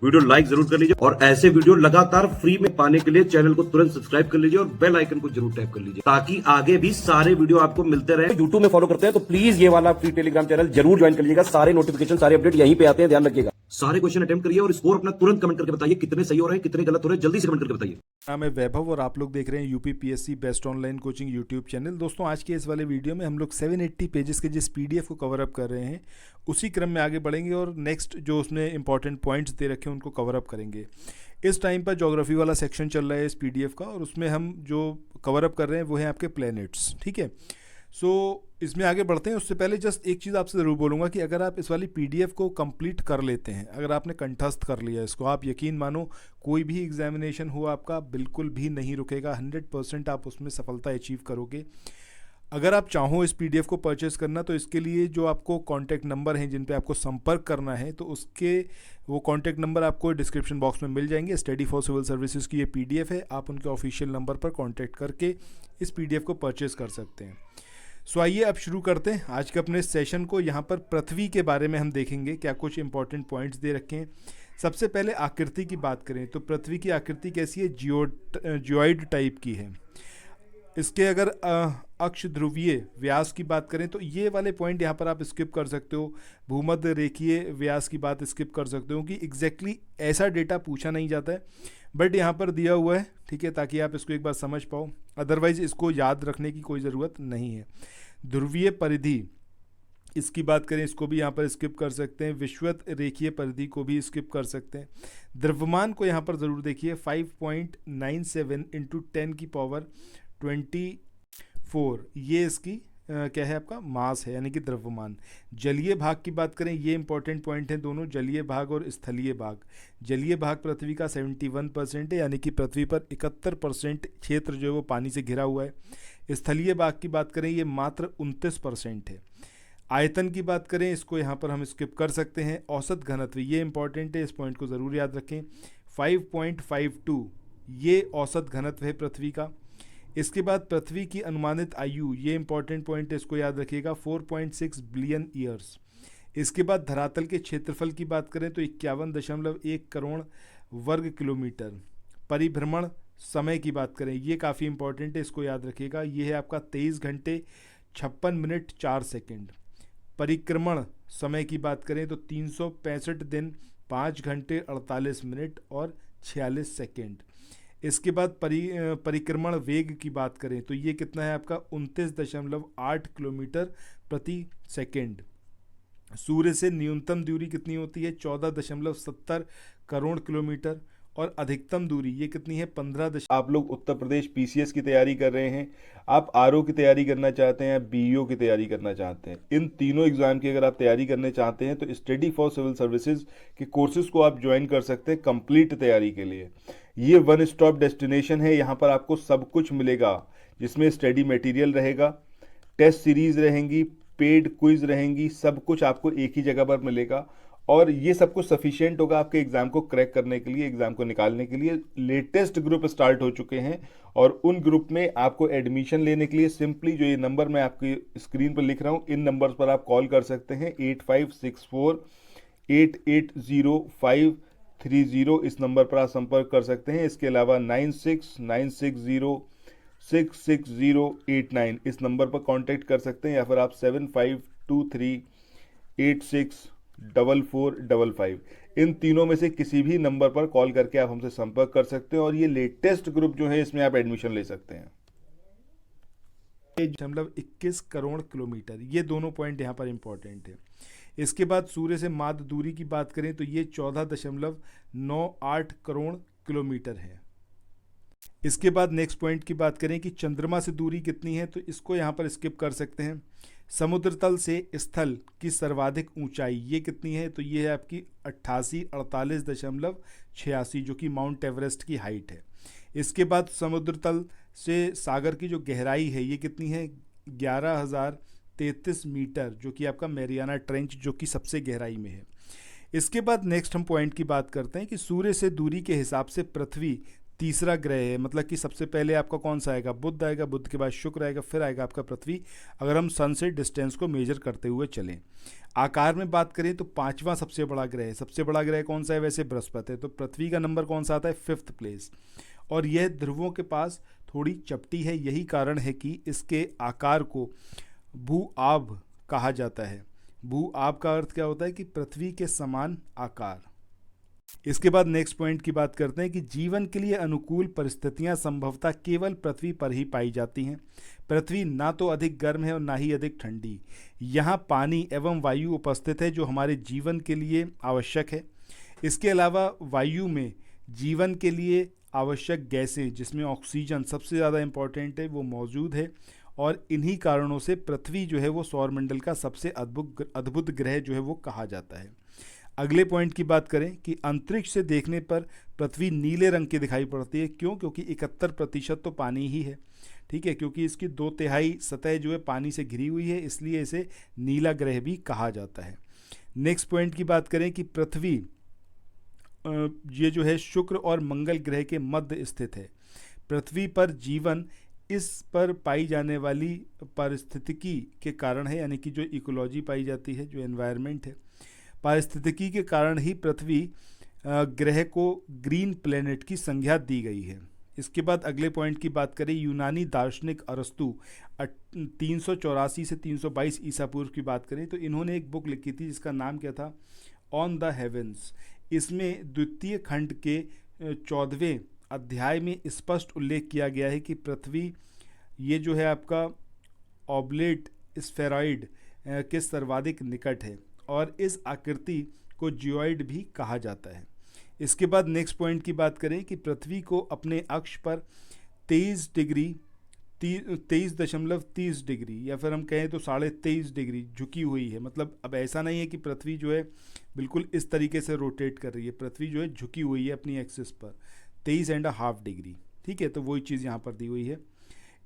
Video like जरूर कर लीजिए और ऐसे वीडियो लगातार फ्री में पाने के लिए चैनल को तुरंत सब्सक्राइब कर लीजिए और बेल आइकन को जरूर टैप कर लीजिए ताकि आगे भी सारे वीडियो आपको मिलते रहे। यूट्यूब में फॉलो करते हैं तो प्लीज ये वाला फ्री टेलीग्राम चैनल जरूर ज्वाइन कर लीजिएगा। सारे नोटिफिकेशन सारे अपडेट यहीं पे आते हैं, ध्यान रखिएगा। सारे क्वेश्चन अटेम्प्ट करिए और स्कोर अपना तुरंत कमेंट करके बताइए कितने सही हो रहे हैं कितने गलत हो रहे हैं, जल्दी से कमेंट करके बताइए। मैं वैभव और आप लोग देख रहे हैं UPPSC best online coaching YouTube channel. दोस्तों आज के इस वाले वीडियो में हम लोग 780 पेजेस के जिस पीडीएफ को कवर अप कर रहे हैं उसी क्रम में आगे बढ़ेंगे और नेक्स्ट जो उसमें इंपॉर्टेंट पॉइंट्स दे रखे हैं उनको कवर अप करेंगे। इस टाइम पर ज्योग्राफी वाला सेक्शन चल रहा है इस पीडीएफ का और उसमें हम जो कवर अप कर रहे हैं वो है आपके प्लैनेट्स। ठीक है, सो इसमें आगे बढ़ते हैं। उससे पहले जस्ट एक चीज़ आपसे ज़रूर बोलूँगा कि अगर आप इस वाली पीडीएफ को कंप्लीट कर लेते हैं, अगर आपने कंठस्थ कर लिया इसको, आप यकीन मानो कोई भी एग्जामिनेशन हो आपका बिल्कुल भी नहीं रुकेगा, 100% आप उसमें सफलता अचीव करोगे। अगर आप चाहो इस पीडीएफ को परचेज़ करना तो इसके लिए जो आपको कॉन्टैक्ट नंबर हैं जिन पे आपको संपर्क करना है तो उसके वो कॉन्टैक्ट नंबर आपको डिस्क्रिप्शन बॉक्स में मिल जाएंगे। स्टडी फॉर सिविल सर्विसेज की ये पीडीएफ है, आप उनके ऑफिशियल नंबर पर कॉन्टैक्ट करके इस पीडीएफ को परचेज़ कर सकते हैं। सो आइए अब शुरू करते हैं आज के अपने सेशन को। यहाँ पर पृथ्वी के बारे में हम देखेंगे, क्या कुछ इंपॉर्टेंट पॉइंट्स दे रखे हैं। सबसे पहले आकृति की बात करें तो पृथ्वी की आकृति कैसी है, जियोइड टाइप की है। इसके अगर अक्ष ध्रुवीय व्यास की बात करें तो ये वाले पॉइंट यहाँ पर आप स्किप कर सकते हो। भूमध्य रेखीय व्यास की बात स्किप कर सकते हो कि एग्जैक्टली ऐसा डेटा पूछा नहीं जाता है, बट यहाँ पर दिया हुआ है, ठीक है, ताकि आप इसको एक बार समझ पाओ। अदरवाइज इसको याद रखने की कोई ज़रूरत नहीं है। ध्रुवीय परिधि इसकी बात करें, इसको भी यहाँ पर स्किप कर सकते हैं। विषुवत रेखीय परिधि को भी स्किप कर सकते हैं। द्रव्यमान को यहाँ पर ज़रूर देखिए, 5.97 × 10⁻24 ये इसकी क्या है आपका मास है, यानी कि द्रव्यमान। जलीय भाग की बात करें, ये इंपॉर्टेंट पॉइंट हैं दोनों, जलीय भाग और स्थलीय भाग। जलीय भाग पृथ्वी का 71% है, यानी कि पृथ्वी पर 71% क्षेत्र जो है वो पानी से घिरा हुआ है। स्थलीय भाग की बात करें ये मात्र 29% है। आयतन की बात करें, इसको यहाँ पर हम स्किप कर सकते हैं। औसत घनत्व ये इंपॉर्टेंट है, इस पॉइंट को ज़रूर याद रखें। 5.52 ये औसत घनत्व है पृथ्वी का। इसके बाद पृथ्वी की अनुमानित आयु, ये इंपॉर्टेंट पॉइंट है, इसको याद रखिएगा, 4.6 बिलियन ईयर्स। इसके बाद धरातल के क्षेत्रफल की बात करें तो 51.1 करोड़ वर्ग किलोमीटर। परिभ्रमण समय की बात करें, ये काफ़ी इंपॉर्टेंट है, इसको याद रखिएगा, ये है आपका 23 घंटे 56 मिनट 4 सेकेंड। परिक्रमण समय की बात करें तो 365 दिन 5 घंटे 48 मिनट और 46 सेकेंड। इसके बाद परिक्रमण वेग की बात करें तो ये कितना है आपका 29.8 किलोमीटर प्रति सेकेंड। सूर्य से न्यूनतम दूरी कितनी होती है, 14.70 करोड़ किलोमीटर, और अधिकतम दूरी ये कितनी है, 15। आप लोग उत्तर प्रदेश पीसीएस की तैयारी कर रहे हैं, आप आरओ की तैयारी करना चाहते हैं, बीईओ की तैयारी करना चाहते हैं, इन तीनों एग्जाम की अगर आप तैयारी करने चाहते हैं तो स्टडी फॉर सिविल सर्विसेज के कोर्सेज को आप ज्वाइन कर सकते हैं कंप्लीट तैयारी के लिए। ये वन स्टॉप डेस्टिनेशन है, यहाँ पर आपको सब कुछ मिलेगा, जिसमें स्टडी मटेरियल रहेगा, टेस्ट सीरीज रहेंगी, पेड क्विज रहेंगी, सब कुछ आपको एक ही जगह पर मिलेगा। और ये सब कुछ सफिशिएंट होगा आपके एग्जाम को क्रैक करने के लिए, एग्जाम को निकालने के लिए। लेटेस्ट ग्रुप स्टार्ट हो चुके हैं और उन ग्रुप में आपको एडमिशन लेने के लिए सिंपली जो ये नंबर मैं आपकी स्क्रीन पर लिख रहा हूँ, इन नंबर्स पर आप कॉल कर सकते हैं। 8564880530 इस नंबर पर आप संपर्क कर सकते हैं। इसके अलावा 9696066089 इस नंबर पर कांटेक्ट कर सकते हैं, या फिर आप 7523864455 इन तीनों में से किसी भी नंबर पर कॉल करके आप हमसे संपर्क कर सकते हैं और ये लेटेस्ट ग्रुप जो है इसमें आप एडमिशन ले सकते हैं। 21 करोड़ किलोमीटर, ये दोनों पॉइंट यहाँ पर इंपॉर्टेंट है। इसके बाद सूर्य से माध्य दूरी की बात करें तो ये 14.98 करोड़ किलोमीटर है। इसके बाद नेक्स्ट पॉइंट की बात करें कि चंद्रमा से दूरी कितनी है, तो इसको यहाँ पर स्किप कर सकते हैं। समुद्र तल से स्थल की सर्वाधिक ऊंचाई ये कितनी है, तो ये है आपकी 8848.86 जो कि माउंट एवरेस्ट की हाइट है। इसके बाद समुद्र तल से सागर की जो गहराई है ये कितनी है, 11,033 मीटर, जो कि आपका मैरियाना ट्रेंच जो कि सबसे गहराई में है। इसके बाद नेक्स्ट हम पॉइंट की बात करते हैं कि सूर्य से दूरी के हिसाब से पृथ्वी तीसरा ग्रह है, मतलब कि सबसे पहले आपका कौन सा आएगा, बुध आएगा, बुध के बाद शुक्र आएगा, फिर आएगा आपका पृथ्वी, अगर हम सन से डिस्टेंस को मेजर करते हुए चलें। आकार में बात करें तो पांचवा सबसे बड़ा ग्रह है। सबसे बड़ा ग्रह कौन सा है, वैसे बृहस्पति है। तो पृथ्वी का नंबर कौन सा आता है, 5th प्लेस। और यह ध्रुवों के पास थोड़ी चपटी है, यही कारण है कि इसके आकार को भू आब कहा जाता है। भू आब का अर्थ क्या होता है कि पृथ्वी के समान आकार। इसके बाद नेक्स्ट पॉइंट की बात करते हैं कि जीवन के लिए अनुकूल परिस्थितियां संभवतः केवल पृथ्वी पर ही पाई जाती हैं। पृथ्वी ना तो अधिक गर्म है और ना ही अधिक ठंडी। यहाँ पानी एवं वायु उपस्थित है जो हमारे जीवन के लिए आवश्यक है। इसके अलावा वायु में जीवन के लिए आवश्यक गैसें, जिसमें ऑक्सीजन सबसे ज़्यादा इम्पॉर्टेंट है, वो मौजूद है। और इन्हीं कारणों से पृथ्वी जो है वो सौरमंडल का सबसे अद्भुत ग्रह जो है वो कहा जाता है। अगले पॉइंट की बात करें कि अंतरिक्ष से देखने पर पृथ्वी नीले रंग की दिखाई पड़ती है। क्यों? क्योंकि 71% तो पानी ही है, ठीक है, क्योंकि इसकी 2/3 सतह जो है पानी से घिरी हुई है, इसलिए इसे नीला ग्रह भी कहा जाता है। नेक्स्ट पॉइंट की बात करें कि पृथ्वी ये जो है शुक्र और मंगल ग्रह के मध्य स्थित है। पृथ्वी पर जीवन इस पर पाई जाने वाली पारिस्थितिकी के कारण है, यानी कि जो इकोलॉजी पाई जाती है, जो एनवायरनमेंट है, पारिस्थितिकी के कारण ही पृथ्वी ग्रह को ग्रीन प्लेनेट की संज्ञा दी गई है। इसके बाद अगले पॉइंट की बात करें, यूनानी दार्शनिक अरस्तु 384 से 322 ईसा पूर्व की बात करें तो इन्होंने एक बुक लिखी थी जिसका नाम क्या था, ऑन द हेवेंस। इसमें द्वितीय खंड के 14वें अध्याय में स्पष्ट उल्लेख किया गया है कि पृथ्वी ये जो है आपका ऑब्लेट स्फेरॉइड के सर्वाधिक निकट है और इस आकृति को जियोइड भी कहा जाता है। इसके बाद नेक्स्ट पॉइंट की बात करें कि पृथ्वी को अपने अक्ष पर 23.30 डिग्री या फिर हम कहें तो 23.5 डिग्री झुकी हुई है। मतलब अब ऐसा नहीं है कि पृथ्वी जो है बिल्कुल इस तरीके से रोटेट कर रही है, पृथ्वी जो है झुकी हुई है अपनी एक्सिस पर 23.5 डिग्री, ठीक है। तो वही चीज़ यहाँ पर दी हुई है।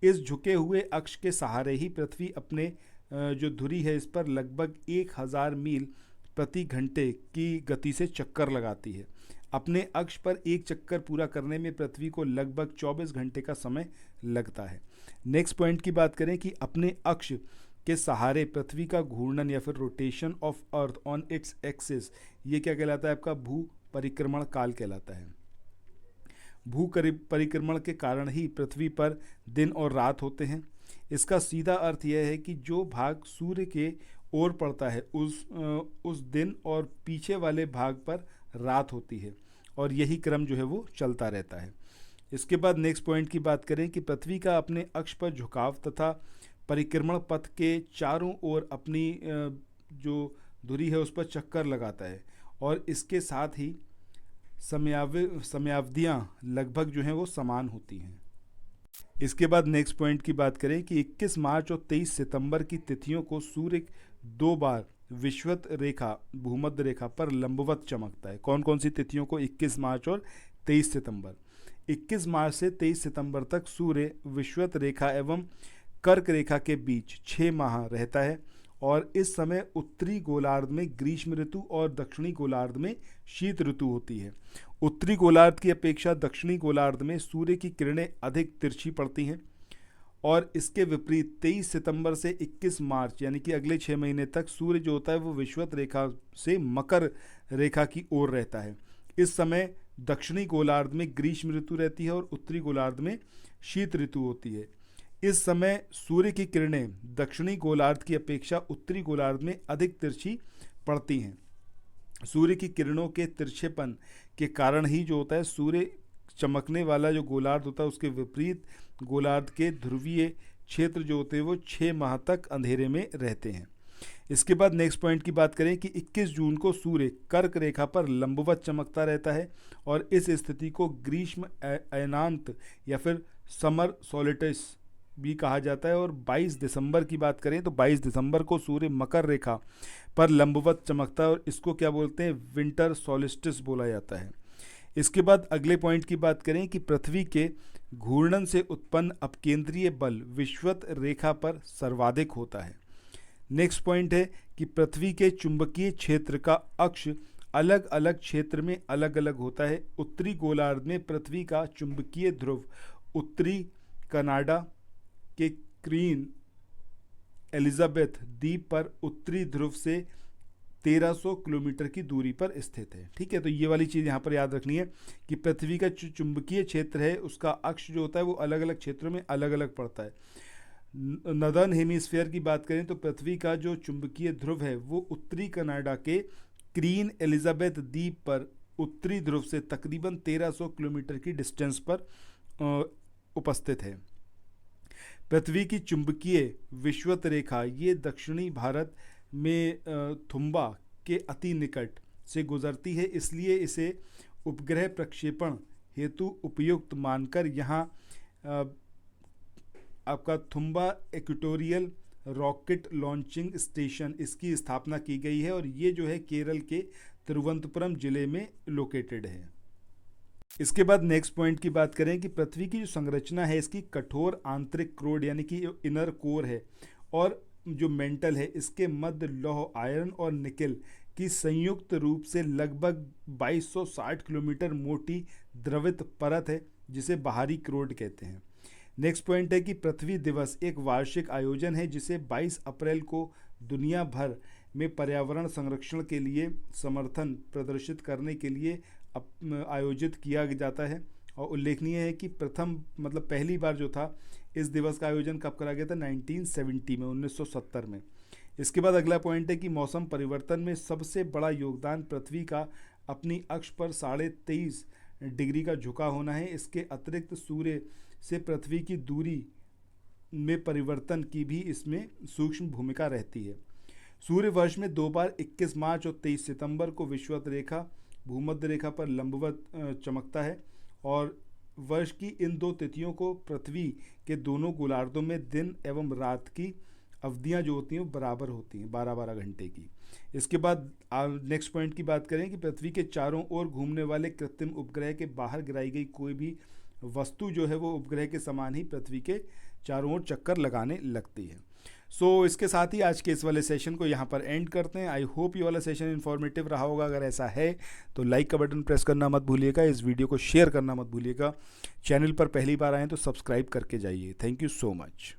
इस झुके हुए अक्ष के सहारे ही पृथ्वी अपने जो धुरी है इस पर लगभग 1000 मील प्रति घंटे की गति से चक्कर लगाती है। अपने अक्ष पर एक चक्कर पूरा करने में पृथ्वी को लगभग 24 घंटे का समय लगता है। नेक्स्ट पॉइंट की बात करें कि अपने अक्ष के सहारे पृथ्वी का घूर्णन या फिर rotation of earth on its axis, ये क्या कहलाता है, आपका भू परिक्रमण काल कहलाता है। भू परिक्रमण के कारण ही पृथ्वी पर दिन और रात होते हैं। इसका सीधा अर्थ यह है कि जो भाग सूर्य के ओर पड़ता है उस दिन और पीछे वाले भाग पर रात होती है और यही क्रम जो है वो चलता रहता है। इसके बाद नेक्स्ट पॉइंट की बात करें कि पृथ्वी का अपने अक्ष पर झुकाव तथा परिक्रमण पथ के चारों ओर अपनी जो धुरी है उस पर चक्कर लगाता है और इसके साथ ही समयावधियाँ लगभग जो हैं वो समान होती हैं। इसके बाद नेक्स्ट पॉइंट की बात करें कि 21 मार्च और 23 सितंबर की तिथियों को सूर्य 2 बार विषुवत रेखा भूमध्य रेखा पर लंबवत चमकता है। कौन कौन सी तिथियों को, 21 मार्च और 23 सितंबर। 21 मार्च से 23 सितंबर तक सूर्य विषुवत रेखा एवं कर्क रेखा के बीच 6 माह रहता है और इस समय उत्तरी गोलार्ध में ग्रीष्म ऋतु और दक्षिणी गोलार्ध में शीत ऋतु होती है। उत्तरी गोलार्ध की अपेक्षा दक्षिणी गोलार्ध में सूर्य की किरणें अधिक तिरछी पड़ती हैं और इसके विपरीत 23 सितंबर से 21 मार्च यानी कि अगले 6 महीने तक सूर्य जो होता है वो विषुवत रेखा से मकर रेखा की ओर रहता है। इस समय दक्षिणी गोलार्ध में ग्रीष्म ऋतु रहती है और उत्तरी गोलार्ध में शीत ऋतु होती है। इस समय सूर्य की किरणें दक्षिणी गोलार्ध की अपेक्षा उत्तरी गोलार्ध में अधिक तिरछी पड़ती हैं। सूर्य की किरणों के तिरछेपन के कारण ही जो होता है सूर्य चमकने वाला जो गोलार्ध होता है उसके विपरीत गोलार्ध के ध्रुवीय क्षेत्र जो होते हैं वो 6 माह तक अंधेरे में रहते हैं। इसके बाद नेक्स्ट पॉइंट की बात करें कि 21 जून को सूर्य कर्क रेखा पर लंबवत चमकता रहता है और इस स्थिति को ग्रीष्म अयनांत या फिर समर सोलिटिस भी कहा जाता है। और 22 दिसंबर की बात करें तो 22 दिसंबर को सूर्य मकर रेखा पर लंबवत चमकता है और इसको क्या बोलते हैं, विंटर सोलिस्टिस बोला जाता है। इसके बाद अगले पॉइंट की बात करें कि पृथ्वी के घूर्णन से उत्पन्न अपकेंद्रीय बल विषुवत रेखा पर सर्वाधिक होता है। नेक्स्ट पॉइंट है कि पृथ्वी के चुंबकीय क्षेत्र का अक्ष अलग अलग क्षेत्र में अलग अलग होता है। उत्तरी गोलार्ध में पृथ्वी का चुंबकीय ध्रुव उत्तरी कनाडा के क्वीन एलिजाबेथ द्वीप पर उत्तरी ध्रुव से 1300 किलोमीटर की दूरी पर स्थित है। ठीक है, तो ये वाली चीज़ यहाँ पर याद रखनी है कि पृथ्वी का जो चुंबकीय क्षेत्र है उसका अक्ष जो होता है वो अलग अलग क्षेत्रों में अलग अलग पड़ता है। नदर्न हेमिस्फीयर की बात करें तो पृथ्वी का जो चुंबकीय ध्रुव है वो उत्तरी कनाडा के क्वीन एलिजाबेथ द्वीप पर उत्तरी ध्रुव से तकरीबन 1300 किलोमीटर की डिस्टेंस पर उपस्थित है। पृथ्वी की चुंबकीय विषुवत रेखा ये दक्षिणी भारत में थुम्बा के अति निकट से गुजरती है, इसलिए इसे उपग्रह प्रक्षेपण हेतु उपयुक्त मानकर यहाँ आपका Thumba equatorial rocket launching station इसकी स्थापना की गई है और ये जो है केरल के तिरुवनंतपुरम जिले में लोकेटेड है। इसके बाद नेक्स्ट पॉइंट की बात करें कि पृथ्वी की जो संरचना है इसकी कठोर आंतरिक क्रोड यानी कि इनर कोर है और जो मेंटल है इसके मध्य लौह आयरन और निकेल की संयुक्त रूप से लगभग 2260 किलोमीटर मोटी द्रवित परत है जिसे बाहरी क्रोड कहते हैं। नेक्स्ट पॉइंट है कि पृथ्वी दिवस एक वार्षिक आयोजन है जिसे 22 अप्रैल को दुनिया भर में पर्यावरण संरक्षण के लिए समर्थन प्रदर्शित करने के लिए आयोजित किया जाता है। और उल्लेखनीय है कि पहली बार जो था इस दिवस का आयोजन कब करा गया था 1970 में 1970 में। इसके बाद अगला पॉइंट है कि मौसम परिवर्तन में सबसे बड़ा योगदान पृथ्वी का अपनी अक्ष पर 23.5 डिग्री का झुका होना है। इसके अतिरिक्त सूर्य से पृथ्वी की दूरी में परिवर्तन की भी इसमें सूक्ष्म भूमिका रहती है। सूर्य वर्ष में 2 बार 21 मार्च और 23 सितंबर को विषुवत रेखा भूमध्य रेखा पर लंबवत चमकता है और वर्ष की इन 2 तिथियों को पृथ्वी के दोनों गोलार्धों में दिन एवं रात की अवधियां जो होती हैं वो बराबर होती हैं 12-12 घंटे की। इसके बाद नेक्स्ट पॉइंट की बात करें कि पृथ्वी के चारों ओर घूमने वाले कृत्रिम उपग्रह के बाहर गिराई गई कोई भी वस्तु जो है वो उपग्रह के समान ही पृथ्वी के चारों ओर चक्कर लगाने लगती है। सो इसके साथ ही आज के इस वाले सेशन को यहाँ पर एंड करते हैं। आई होप ये वाला सेशन इन्फॉर्मेटिव रहा होगा। अगर ऐसा है तो लाइक का बटन प्रेस करना मत भूलिएगा, इस वीडियो को शेयर करना मत भूलिएगा। चैनल पर पहली बार आएँ तो सब्सक्राइब करके जाइए। Thank you so much.